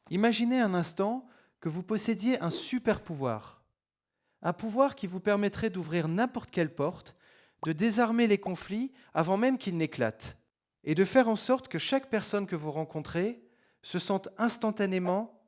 Imaginez un instant que vous possédiez un super pouvoir. Un pouvoir qui vous permettrait d'ouvrir n'importe quelle porte, de désarmer les conflits avant même qu'ils n'éclatent, et de faire en sorte que chaque personne que vous rencontrez se sente instantanément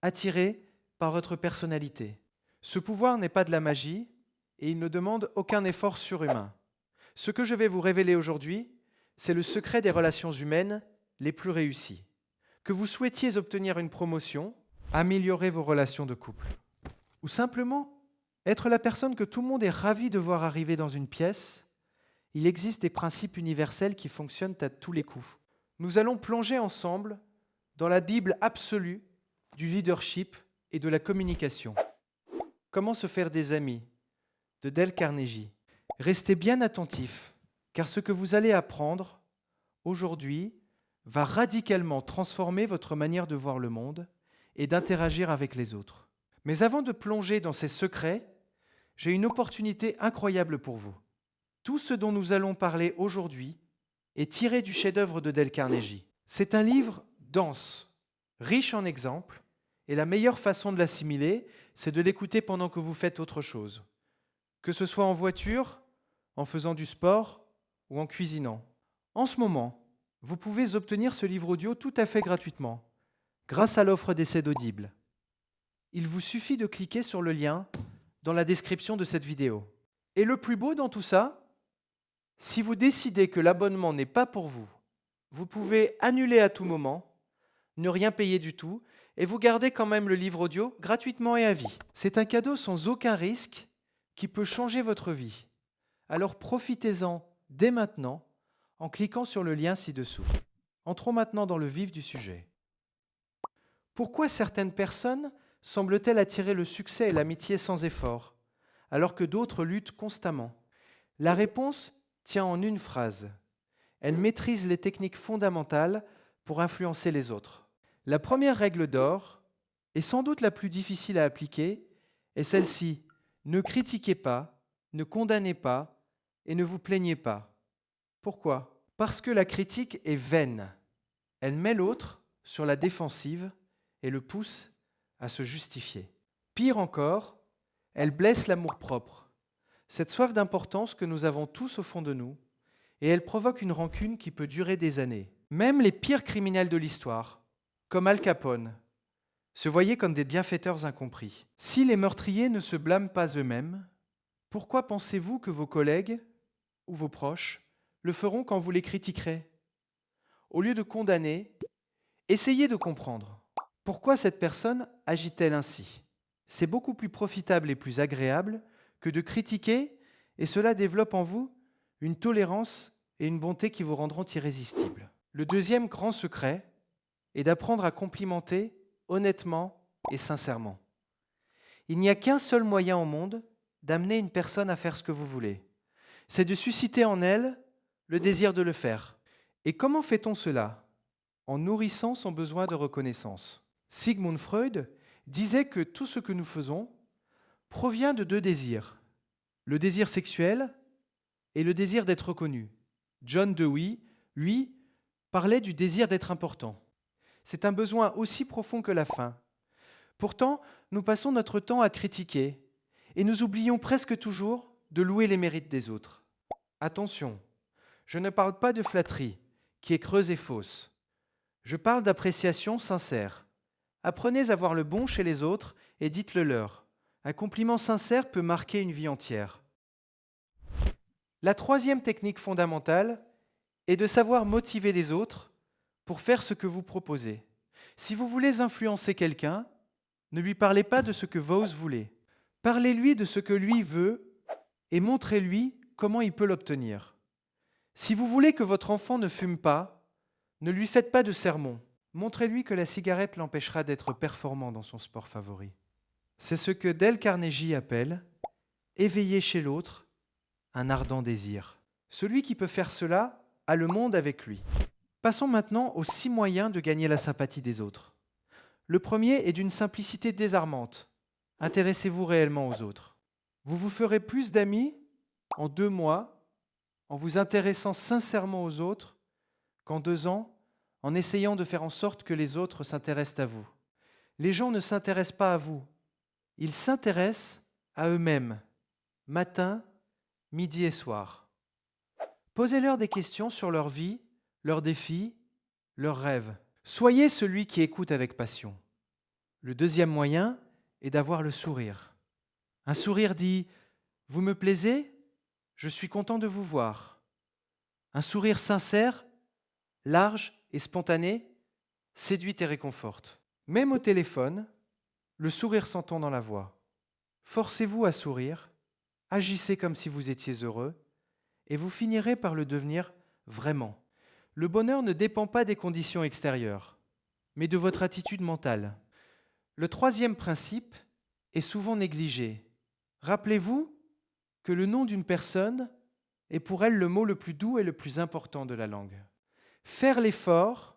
attirée par votre personnalité. Ce pouvoir n'est pas de la magie et il ne demande aucun effort surhumain. Ce que je vais vous révéler aujourd'hui, c'est le secret des relations humaines les plus réussies. Que vous souhaitiez obtenir une promotion, améliorer vos relations de couple, ou simplement être la personne que tout le monde est ravi de voir arriver dans une pièce, il existe des principes universels qui fonctionnent à tous les coups. Nous allons plonger ensemble dans la Bible absolue du leadership et de la communication. Comment se faire des amis de Dale Carnegie. Restez bien attentifs, car ce que vous allez apprendre aujourd'hui va radicalement transformer votre manière de voir le monde et d'interagir avec les autres. Mais avant de plonger dans ces secrets, j'ai une opportunité incroyable pour vous. Tout ce dont nous allons parler aujourd'hui est tiré du chef-d'œuvre de Dale Carnegie. C'est un livre dense, riche en exemples, et la meilleure façon de l'assimiler, c'est de l'écouter pendant que vous faites autre chose. Que ce soit en voiture, en faisant du sport ou en cuisinant. En ce moment, vous pouvez obtenir ce livre audio tout à fait gratuitement, grâce à l'offre d'essai d'Audible. Il vous suffit de cliquer sur le lien dans la description de cette vidéo. Et le plus beau dans tout ça, si vous décidez que l'abonnement n'est pas pour vous, vous pouvez annuler à tout moment, ne rien payer du tout, et vous gardez quand même le livre audio gratuitement et à vie. C'est un cadeau sans aucun risque qui peut changer votre vie. Alors profitez-en dès maintenant en cliquant sur le lien ci-dessous. Entrons maintenant dans le vif du sujet. Pourquoi certaines personnes semblent-elles attirer le succès et l'amitié sans effort, alors que d'autres luttent constamment? La réponse tient en une phrase. Elles maîtrisent les techniques fondamentales pour influencer les autres. La première règle d'or, et sans doute la plus difficile à appliquer, est celle-ci. Ne critiquez pas, ne condamnez pas et ne vous plaignez pas. Pourquoi? Parce que la critique est vaine. Elle met l'autre sur la défensive et le pousse à se justifier. Pire encore, elle blesse l'amour-propre, cette soif d'importance que nous avons tous au fond de nous, et elle provoque une rancune qui peut durer des années. Même les pires criminels de l'histoire, comme Al Capone, se voyaient comme des bienfaiteurs incompris. Si les meurtriers ne se blâment pas eux-mêmes, pourquoi pensez-vous que vos collègues ou vos proches le feront quand vous les critiquerez? Au lieu de condamner, essayez de comprendre. Pourquoi cette personne agit-elle ainsi? C'est beaucoup plus profitable et plus agréable que de critiquer, et cela développe en vous une tolérance et une bonté qui vous rendront irrésistibles. Le deuxième grand secret est d'apprendre à complimenter honnêtement et sincèrement. Il n'y a qu'un seul moyen au monde d'amener une personne à faire ce que vous voulez. C'est de susciter en elle le désir de le faire. Et comment fait-on cela? En nourrissant son besoin de reconnaissance. Sigmund Freud disait que tout ce que nous faisons provient de deux désirs, le désir sexuel et le désir d'être reconnu. John Dewey, lui, parlait du désir d'être important. C'est un besoin aussi profond que la faim. Pourtant, nous passons notre temps à critiquer et nous oublions presque toujours de louer les mérites des autres. Attention, je ne parle pas de flatterie, qui est creuse et fausse. Je parle d'appréciation sincère. Apprenez à voir le bon chez les autres et dites-le leur. Un compliment sincère peut marquer une vie entière. La troisième technique fondamentale est de savoir motiver les autres pour faire ce que vous proposez. Si vous voulez influencer quelqu'un, ne lui parlez pas de ce que vous voulez. Parlez-lui de ce que lui veut et montrez-lui comment il peut l'obtenir. Si vous voulez que votre enfant ne fume pas, ne lui faites pas de sermon. Montrez-lui que la cigarette l'empêchera d'être performant dans son sport favori. C'est ce que Dale Carnegie appelle éveiller chez l'autre un ardent désir. Celui qui peut faire cela a le monde avec lui. Passons maintenant aux 6 moyens de gagner la sympathie des autres. Le premier est d'une simplicité désarmante. Intéressez-vous réellement aux autres. Vous vous ferez plus d'amis en 2 mois en vous intéressant sincèrement aux autres qu'en 2 ans en essayant de faire en sorte que les autres s'intéressent à vous. Les gens ne s'intéressent pas à vous, ils s'intéressent à eux-mêmes, matin, midi et soir. Posez-leur des questions sur leur vie, leurs défis, leurs rêves. Soyez celui qui écoute avec passion. Le deuxième moyen est d'avoir le sourire. Un sourire dit « Vous me plaisez ? Je suis content de vous voir ». Un sourire sincère, large et spontané séduit et réconforte. Même au téléphone, le sourire s'entend dans la voix. Forcez-vous à sourire, agissez comme si vous étiez heureux, et vous finirez par le devenir vraiment. Le bonheur ne dépend pas des conditions extérieures, mais de votre attitude mentale. Le troisième principe est souvent négligé. Rappelez-vous que le nom d'une personne est pour elle le mot le plus doux et le plus important de la langue. Faire l'effort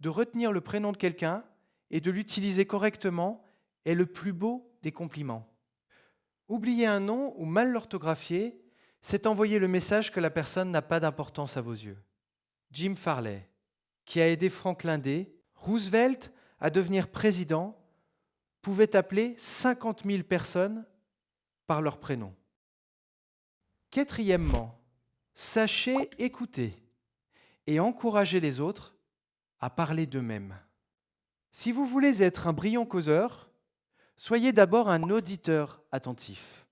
de retenir le prénom de quelqu'un et de l'utiliser correctement est le plus beau des compliments. Oublier un nom ou mal l'orthographier, c'est envoyer le message que la personne n'a pas d'importance à vos yeux. Jim Farley, qui a aidé Franklin D. Roosevelt à devenir président, pouvait appeler 50 000 personnes par leur prénom. Quatrièmement, sachez écouter et encourager les autres à parler d'eux-mêmes. Si vous voulez être un brillant causeur, soyez d'abord un auditeur attentif.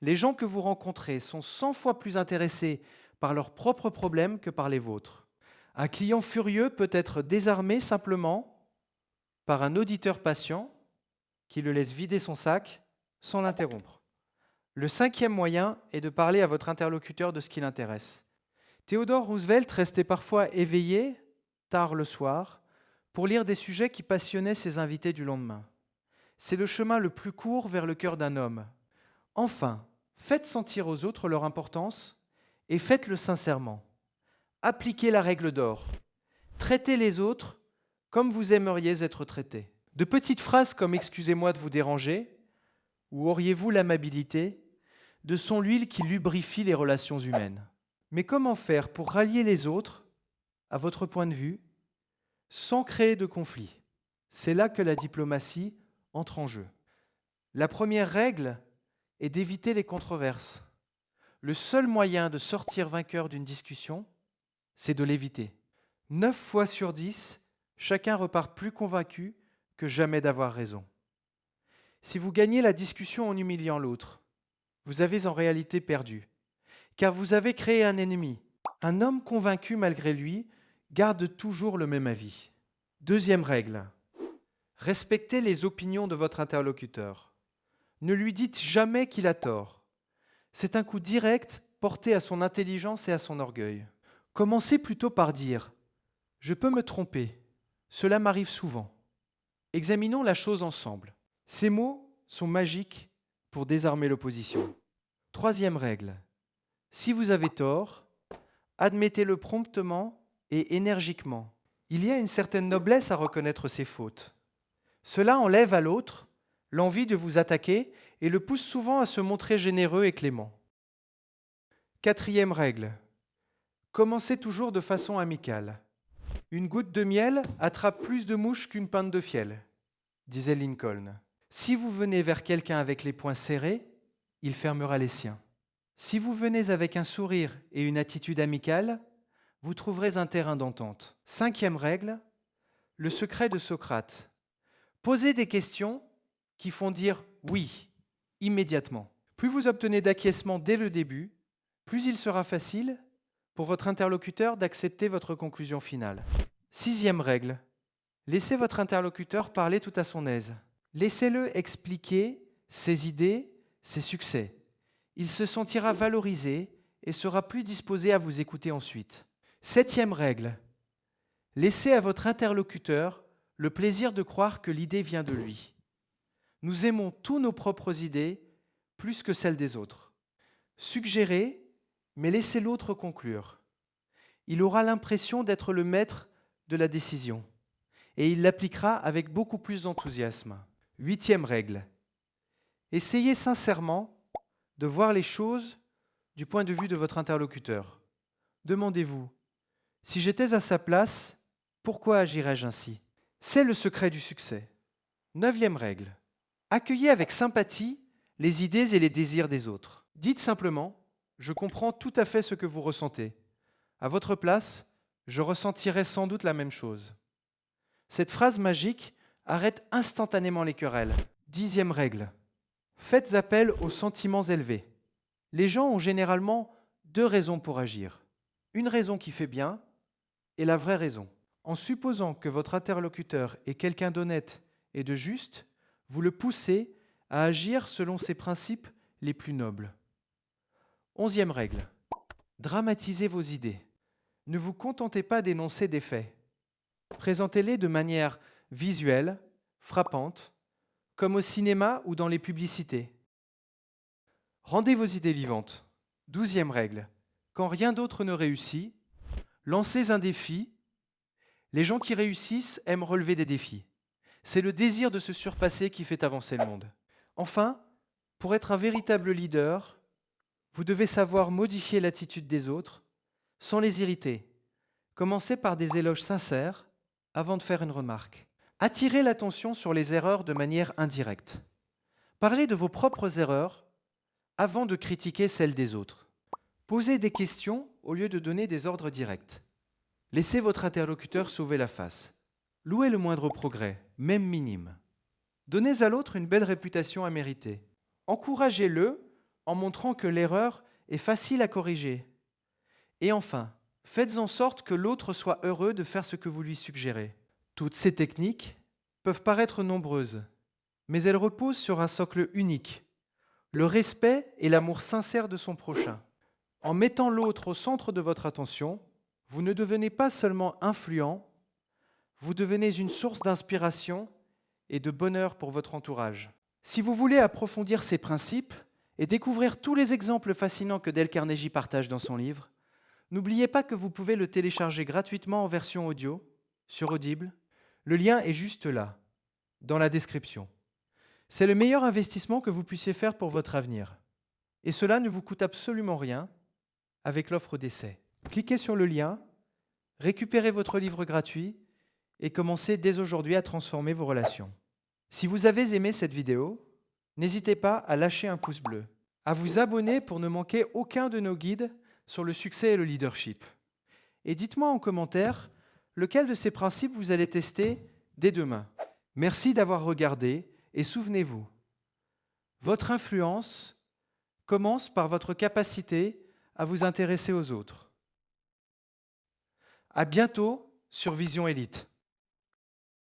Les gens que vous rencontrez sont 100 fois plus intéressés par leurs propres problèmes que par les vôtres. Un client furieux peut être désarmé simplement par un auditeur patient qui le laisse vider son sac sans l'interrompre. Le cinquième moyen est de parler à votre interlocuteur de ce qui l'intéresse. Theodore Roosevelt restait parfois éveillé, tard le soir, pour lire des sujets qui passionnaient ses invités du lendemain. C'est le chemin le plus court vers le cœur d'un homme. Enfin, faites sentir aux autres leur importance et faites-le sincèrement. Appliquez la règle d'or. Traitez les autres comme vous aimeriez être traités. De petites phrases comme « Excusez-moi de vous déranger » ou « Auriez-vous l'amabilité » sont l'huile qui lubrifie les relations humaines. Mais comment faire pour rallier les autres à votre point de vue sans créer de conflit? C'est là que la diplomatie entre en jeu. La première règle est d'éviter les controverses. Le seul moyen de sortir vainqueur d'une discussion, c'est de l'éviter. 9 fois sur 10, chacun repart plus convaincu que jamais d'avoir raison. Si vous gagnez la discussion en humiliant l'autre, vous avez en réalité perdu, car vous avez créé un ennemi. Un homme convaincu malgré lui garde toujours le même avis. Deuxième règle, respectez les opinions de votre interlocuteur. Ne lui dites jamais qu'il a tort. C'est un coup direct porté à son intelligence et à son orgueil. Commencez plutôt par dire « Je peux me tromper, cela m'arrive souvent. Examinons la chose ensemble. » Ces mots sont magiques pour désarmer l'opposition. Troisième règle, si vous avez tort, admettez-le promptement et énergiquement. Il y a une certaine noblesse à reconnaître ses fautes. Cela enlève à l'autre l'envie de vous attaquer et le pousse souvent à se montrer généreux et clément. Quatrième règle, commencez toujours de façon amicale. Une goutte de miel attrape plus de mouches qu'une pinte de fiel, disait Lincoln. Si vous venez vers quelqu'un avec les poings serrés, il fermera les siens. Si vous venez avec un sourire et une attitude amicale, vous trouverez un terrain d'entente. Cinquième règle, le secret de Socrate. Posez des questions qui font dire « oui » immédiatement. Plus vous obtenez d'acquiescement dès le début, plus il sera facile pour votre interlocuteur d'accepter votre conclusion finale. Sixième règle, laissez votre interlocuteur parler tout à son aise. Laissez-le expliquer ses idées, ses succès. Il se sentira valorisé et sera plus disposé à vous écouter ensuite. Septième règle, laissez à votre interlocuteur le plaisir de croire que l'idée vient de lui. Nous aimons tous nos propres idées plus que celles des autres. Suggérez, mais laissez l'autre conclure. Il aura l'impression d'être le maître de la décision et il l'appliquera avec beaucoup plus d'enthousiasme. Huitième règle, essayez sincèrement de voir les choses du point de vue de votre interlocuteur. Demandez-vous, si j'étais à sa place, pourquoi agirais-je ainsi ? C'est le secret du succès. 9e règle. Accueillez avec sympathie les idées et les désirs des autres. Dites simplement « Je comprends tout à fait ce que vous ressentez. À votre place, je ressentirais sans doute la même chose. » Cette phrase magique arrête instantanément les querelles. 10e règle. Faites appel aux sentiments élevés. Les gens ont généralement 2 raisons pour agir. Une raison qui fait bien et la vraie raison. En supposant que votre interlocuteur est quelqu'un d'honnête et de juste, vous le poussez à agir selon ses principes les plus nobles. 11e règle. Dramatisez vos idées. Ne vous contentez pas d'énoncer des faits. Présentez-les de manière visuelle, frappante, comme au cinéma ou dans les publicités. Rendez vos idées vivantes. 12e règle. Quand rien d'autre ne réussit, lancez un défi. Les gens qui réussissent aiment relever des défis. C'est le désir de se surpasser qui fait avancer le monde. Enfin, pour être un véritable leader, vous devez savoir modifier l'attitude des autres sans les irriter. Commencez par des éloges sincères avant de faire une remarque. Attirez l'attention sur les erreurs de manière indirecte. Parlez de vos propres erreurs avant de critiquer celles des autres. Posez des questions au lieu de donner des ordres directs. Laissez votre interlocuteur sauver la face. Louez le moindre progrès, même minime. Donnez à l'autre une belle réputation à mériter. Encouragez-le en montrant que l'erreur est facile à corriger. Et enfin, faites en sorte que l'autre soit heureux de faire ce que vous lui suggérez. Toutes ces techniques peuvent paraître nombreuses, mais elles reposent sur un socle unique, le respect et l'amour sincère de son prochain. En mettant l'autre au centre de votre attention, vous ne devenez pas seulement influent, vous devenez une source d'inspiration et de bonheur pour votre entourage. Si vous voulez approfondir ces principes et découvrir tous les exemples fascinants que Dale Carnegie partage dans son livre, n'oubliez pas que vous pouvez le télécharger gratuitement en version audio sur Audible. Le lien est juste là, dans la description. C'est le meilleur investissement que vous puissiez faire pour votre avenir. Et cela ne vous coûte absolument rien avec l'offre d'essai. Cliquez sur le lien, récupérez votre livre gratuit et commencez dès aujourd'hui à transformer vos relations. Si vous avez aimé cette vidéo, n'hésitez pas à lâcher un pouce bleu, à vous abonner pour ne manquer aucun de nos guides sur le succès et le leadership. Et dites-moi en commentaire lequel de ces principes vous allez tester dès demain. Merci d'avoir regardé et souvenez-vous, votre influence commence par votre capacité à vous intéresser aux autres. À bientôt sur Vision Élite.